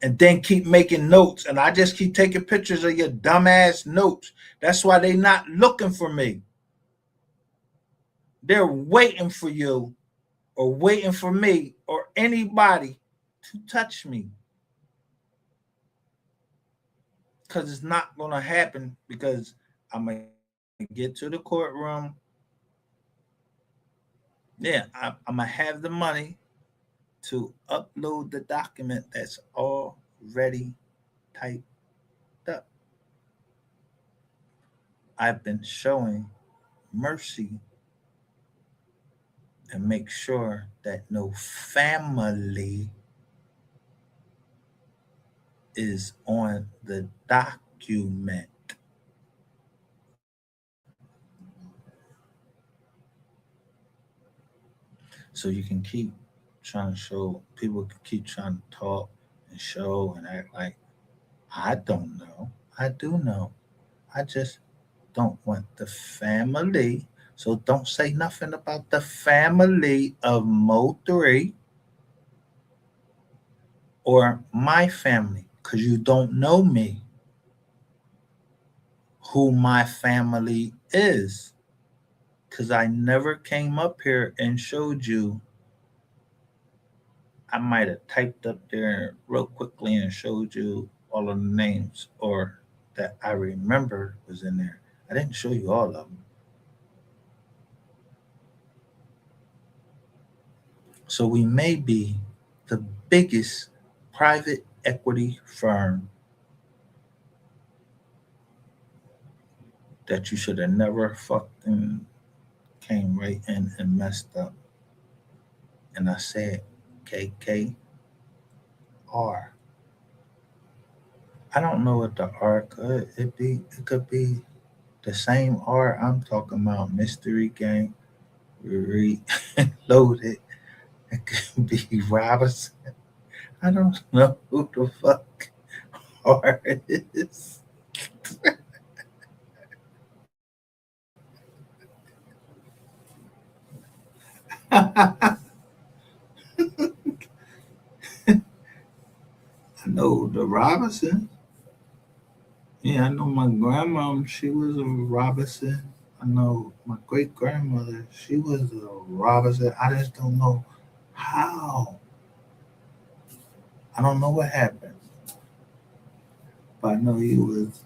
Speaker 1: And then keep making notes. And I just keep taking pictures of your dumbass notes. That's why they not looking for me. They're waiting for you or waiting for me or anybody to touch me. Because it's not going to happen because I'm going to get to the courtroom. Yeah, I'm going to have the money to upload the document that's already typed up. I've been showing mercy and make sure that no family is on the document. So you can keep trying to show, people can keep trying to talk and show and act like, I don't know. I do know. I just don't want the family. So don't say nothing about the family of Mo3 or my family because you don't know me, who my family is. Because I never came up here and showed you. I might have typed up there real quickly and showed you all of the names, or that I remember was in there. I didn't show you all of them. So we may be the biggest private equity firm that you should have never fucking came right in and messed up. And I said KKR. I don't know what the R could it be. It could be the same R I'm talking about. Mystery game reloaded. It could be Robinson. I don't know who the fuck R is. I know the Robinson. Yeah, I know my grandma, she was a Robinson. I know my great grandmother, she was a Robinson. I just don't know how. I don't know what happened, but I know he was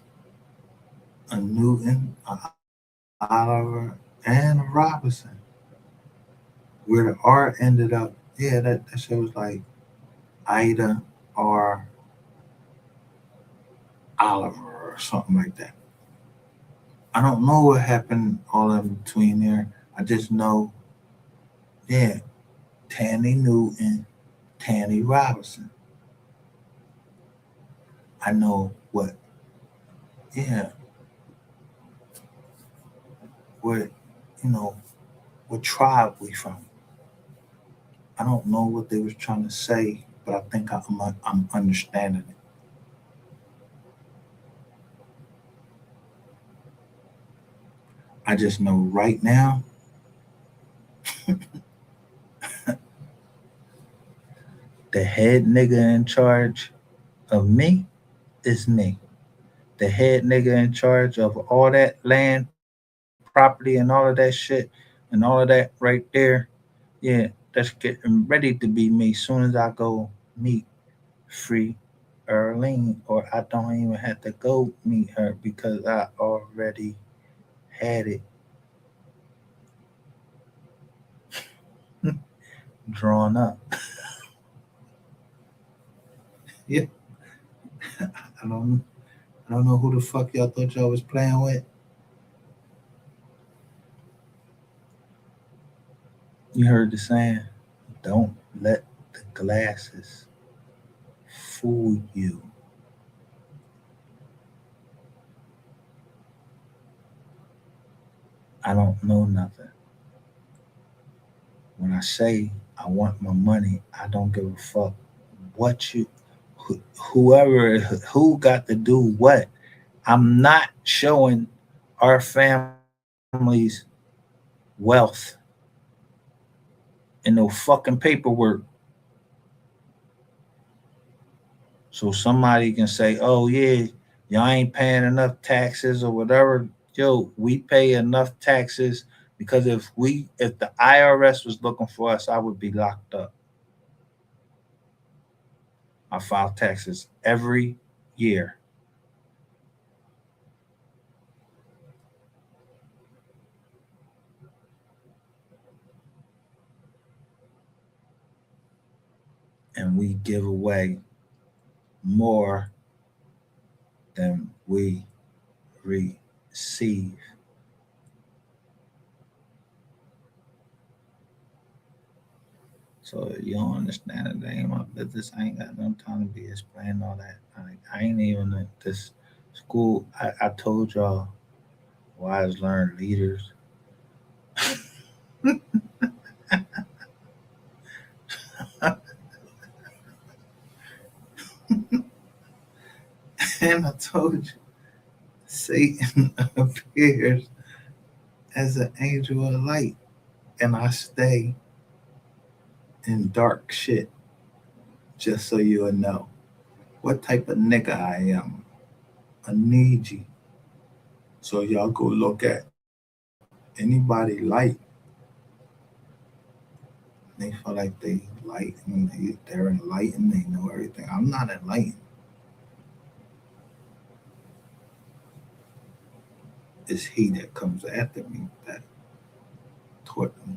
Speaker 1: a Newton, a Oliver, and a Robinson. Where the R ended up, yeah, that shit was like Ida or Oliver or something like that. I don't know what happened all in between there. I just know, yeah, Tanny Newton, Tanny Robinson. I know what, yeah, what, you know, what tribe we from. I don't know what they was trying to say, but I think I'm understanding it. I just know right now, the head nigga in charge of me is me. The head nigga in charge of all that land, property, and all of that shit, and all of that right there, yeah, that's getting ready to be me soon as I go meet Free Erlene, or I don't even have to go meet her because I already had it drawn up. Yeah, I don't, I don't know who the fuck y'all thought y'all was playing with. You heard the saying, don't let the glasses fool you. I don't know nothing. When I say I want my money, I don't give a fuck what you, whoever, who got to do what. I'm not showing our family's wealth in no fucking paperwork. So somebody can say, oh yeah, y'all ain't paying enough taxes or whatever. Yo, we pay enough taxes because if the IRS was looking for us, I would be locked up. I file taxes every year. And we give away more than we receive. So you don't understand it. That ain't my business. I ain't got no time to be explaining all that. I ain't even at this school. I told y'all wise learn leaders. And I told you Satan appears as an angel of light. And I stay in dark shit just so you'll know what type of nigga I am. I need you. So y'all go look at anybody light. They feel like they light and they're enlightened. They know everything. I'm not enlightened. it's he that comes after me that taught me.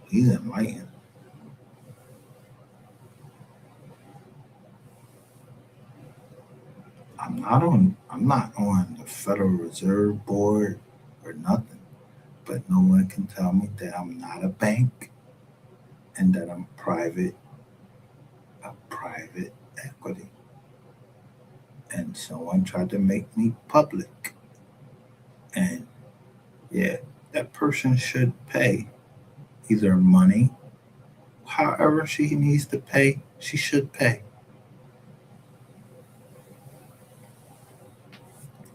Speaker 1: He's enlightened. I'm not on the Federal Reserve Board or nothing, but no one can tell me that I'm not a bank and that I'm private equity. And someone tried to make me public. And yeah, that person should pay either money, however she needs to pay, she should pay.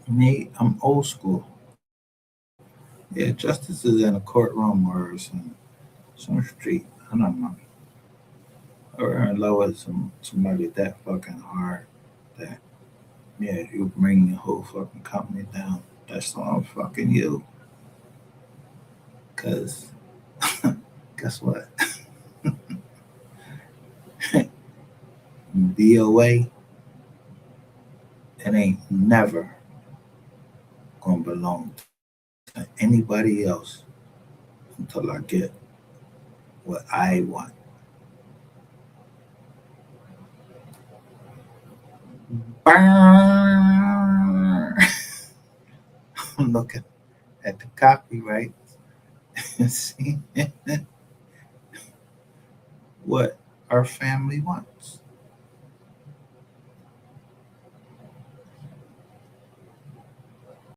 Speaker 1: Me, I'm old school. Yeah, justice is in a courtroom or some street. I don't know. Or in love with somebody that fucking hard that yeah, you bring the whole fucking company down. That's all fucking you. Cause guess what? DOA, it ain't never gonna belong to anybody else until I get what I want. Burn. I'm looking at the copyright and see what our family wants.